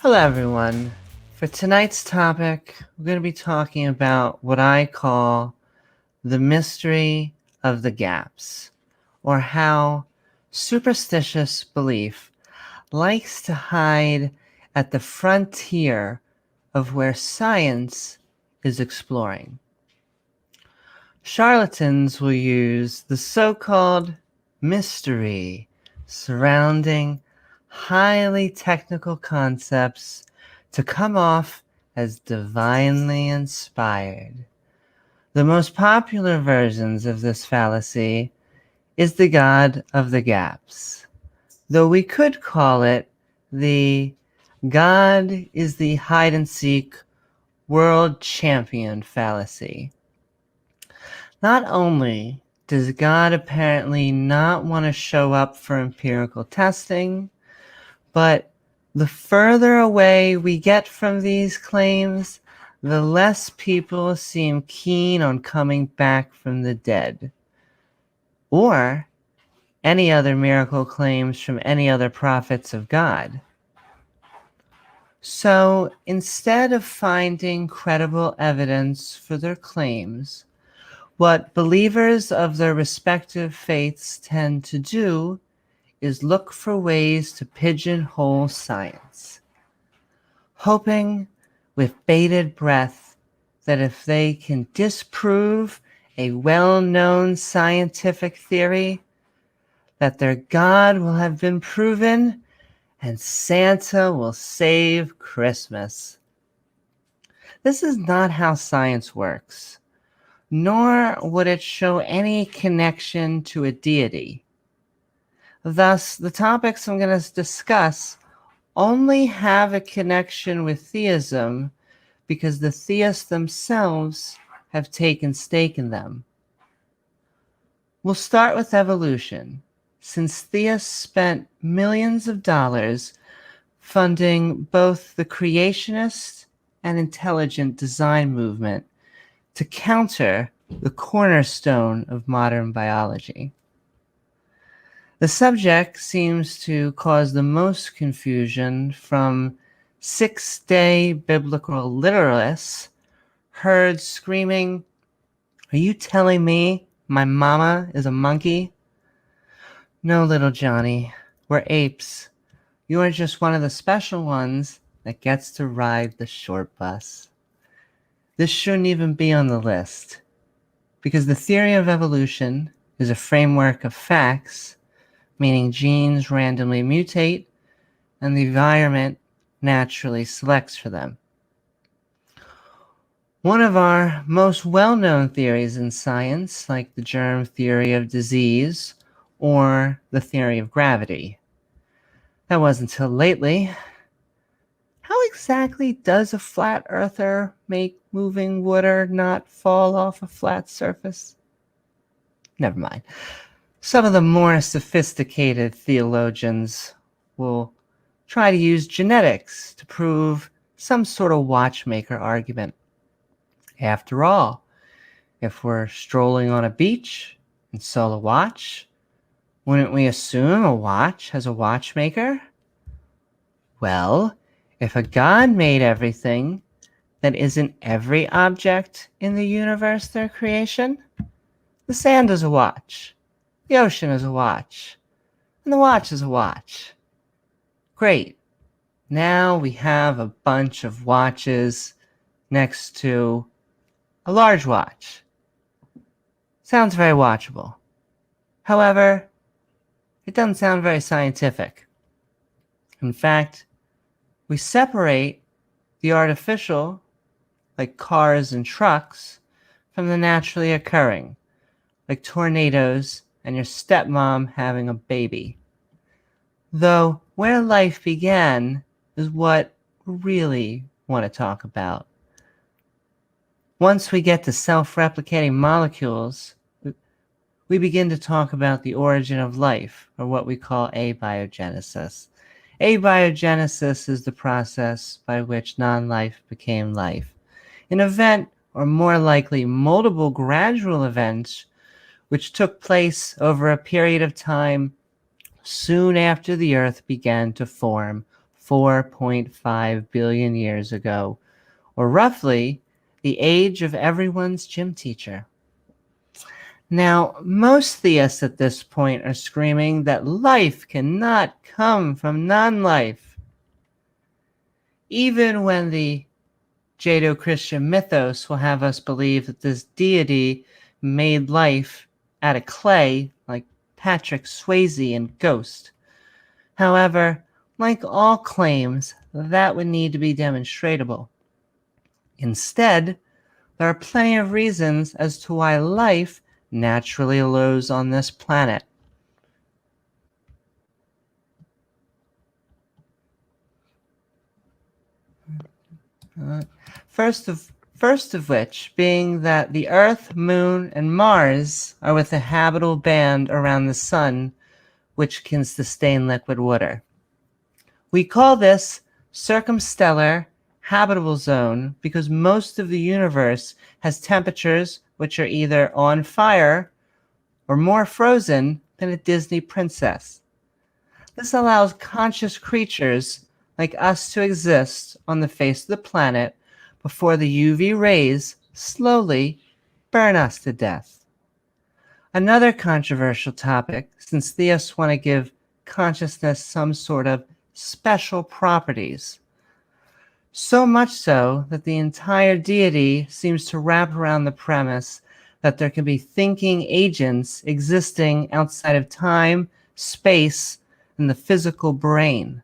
Hello everyone. For tonight's topic, we're going to be talking about what I call the mystery of the gaps, or how superstitious belief likes to hide at the frontier of where science is exploring. Charlatans will use the so-called mystery surrounding highly technical concepts to come off as divinely inspired. The most popular versions of this fallacy is the God of the Gaps, though we could call it the God is the hide-and-seek world champion fallacy. Not only does God apparently not want to show up for empirical testing, but the further away we get from these claims, the less people seem keen on coming back from the dead, or any other miracle claims from any other prophets of God. So instead of finding credible evidence for their claims, what believers of their respective faiths tend to do is look for ways to pigeonhole science, hoping with bated breath that if they can disprove a well-known scientific theory, that their God will have been proven and Santa will save Christmas. This is not how science works, nor would it show any connection to a deity. Thus, the topics I'm going to discuss only have a connection with theism because the theists themselves have taken stake in them. We'll start with evolution, since theists spent millions of dollars funding both the creationist and intelligent design movement to counter the cornerstone of modern biology. The subject seems to cause the most confusion from six-day biblical literalists heard screaming, "Are you telling me my mama is a monkey?" No, little Johnny, we're apes. You are just one of the special ones that gets to ride the short bus. This shouldn't even be on the list, because the theory of evolution is a framework of facts, meaning genes randomly mutate and the environment naturally selects for them. One of our most well-known theories in science, like the germ theory of disease or the theory of gravity. That wasn't until lately. How exactly does a flat earther make moving water not fall off a flat surface? Never mind. Some of the more sophisticated theologians will try to use genetics to prove some sort of watchmaker argument. After all, if we're strolling on a beach and saw a watch, wouldn't we assume a watch has a watchmaker? Well, if a God made everything, then isn't every object in the universe their creation? The sand is a watch. The ocean is a watch. And the watch is a watch. Great. Now we have a bunch of watches next to a large watch. Sounds very watchable. However, it doesn't sound very scientific. In fact, we separate the artificial, like cars and trucks, from the naturally occurring, like tornadoes and your stepmom having a baby. Though where life began is what we really want to talk about. Once we get to self-replicating molecules, we begin to talk about the origin of life, or what we call abiogenesis. Abiogenesis is the process by which non-life became life. An event, or more likely multiple gradual events, which took place over a period of time soon after the Earth began to form 4.5 billion years ago, or roughly the age of everyone's gym teacher. Now, most theists at this point are screaming that life cannot come from non-life. Even when the Judeo-Christian mythos will have us believe that this deity made life out of clay, like Patrick Swayze in Ghost. However, like all claims, that would need to be demonstratable. Instead, there are plenty of reasons as to why life naturally arose on this planet. First of which being that the Earth, Moon, and Mars are with a habitable band around the Sun, which can sustain liquid water. We call this circumstellar habitable zone because most of the universe has temperatures which are either on fire or more frozen than a Disney princess. This allows conscious creatures like us to exist on the face of the planet before the UV rays slowly burn us to death. Another controversial topic, since theists want to give consciousness some sort of special properties. So much so that the entire deity seems to wrap around the premise that there can be thinking agents existing outside of time, space, and the physical brain.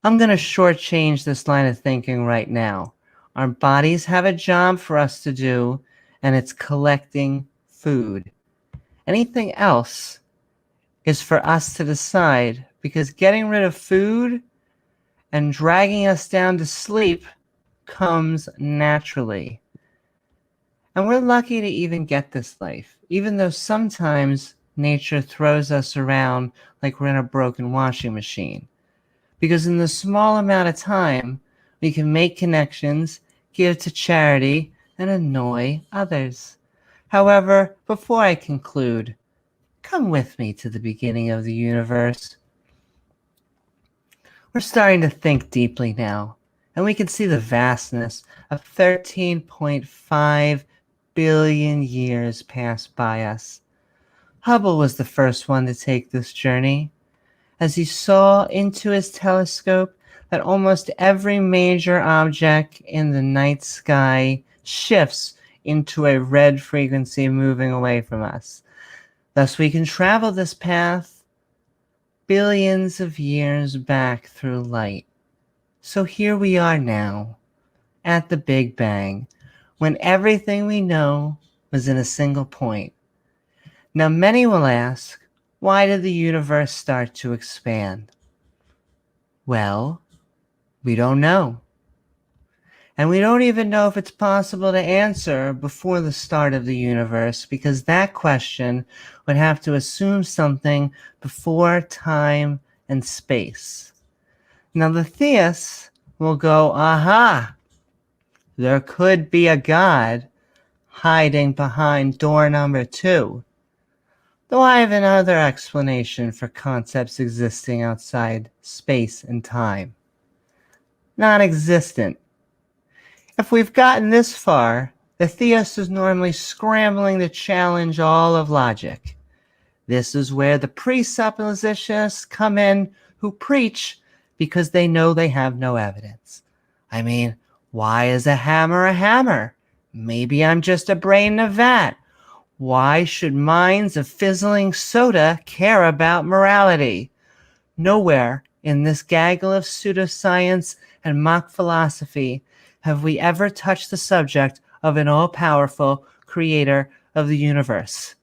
I'm going to shortchange this line of thinking right now. Our bodies have a job for us to do, and it's collecting food. Anything else is for us to decide, because getting rid of food and dragging us down to sleep comes naturally. And we're lucky to even get this life, even though sometimes nature throws us around like we're in a broken washing machine. Because in the small amount of time, we can make connections, give to charity, and annoy others. However, before I conclude, come with me to the beginning of the universe. We're starting to think deeply now, and we can see the vastness of 13.5 billion years pass by us. Hubble was the first one to take this journey, as he saw into his telescope that almost every major object in the night sky shifts into a red frequency moving away from us. Thus we can travel this path billions of years back through light. So here we are now, at the Big Bang, when everything we know was in a single point. Now many will ask, why did the universe start to expand? Well, we don't know. And we don't even know if it's possible to answer before the start of the universe, because that question would have to assume something before time and space. Now the theists will go, aha, there could be a God hiding behind door number 2. Though I have another explanation for concepts existing outside space and time. Non-existent. If we've gotten this far, the theist is normally scrambling to challenge all of logic. This is where the presuppositionists come in, who preach because they know they have no evidence. I mean, why is a hammer a hammer? Maybe I'm just a brain in a vat. Why should minds of fizzling soda care about morality? Nowhere in this gaggle of pseudoscience and mock philosophy have we ever touched the subject of an all-powerful creator of the universe.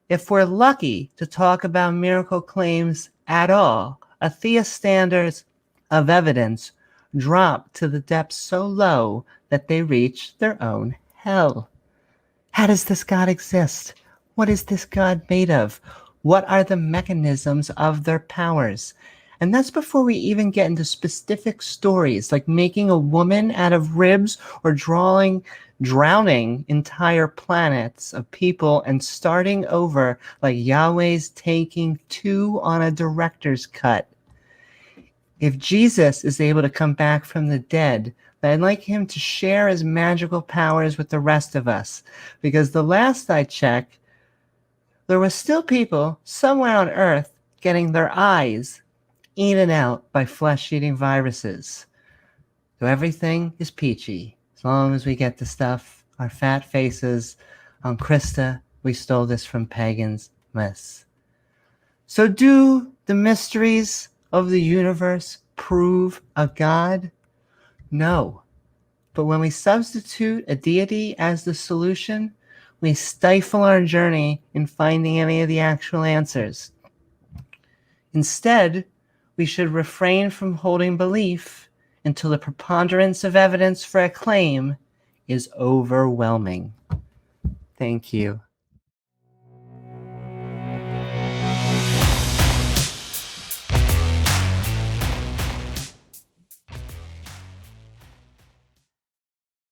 If we're lucky to talk about miracle claims at all, a theist standards of evidence drop to the depths so low that they reach their own hell. How does this God exist? What is this God made of? What are the mechanisms of their powers? And that's before we even get into specific stories, like making a woman out of ribs or drowning entire planets of people and starting over like Yahweh's taking 2 on a director's cut. If Jesus is able to come back from the dead, then I'd like him to share his magical powers with the rest of us. Because the last I checked, there were still people somewhere on Earth getting their eyes eaten out by flesh-eating viruses. So everything is peachy. As long as we get the stuff, our fat faces on Krista, we stole this from pagans, Ness. So do the mysteries of the universe prove a god? No. But when we substitute a deity as the solution, we stifle our journey in finding any of the actual answers. Instead, we should refrain from holding belief until the preponderance of evidence for a claim is overwhelming. Thank you.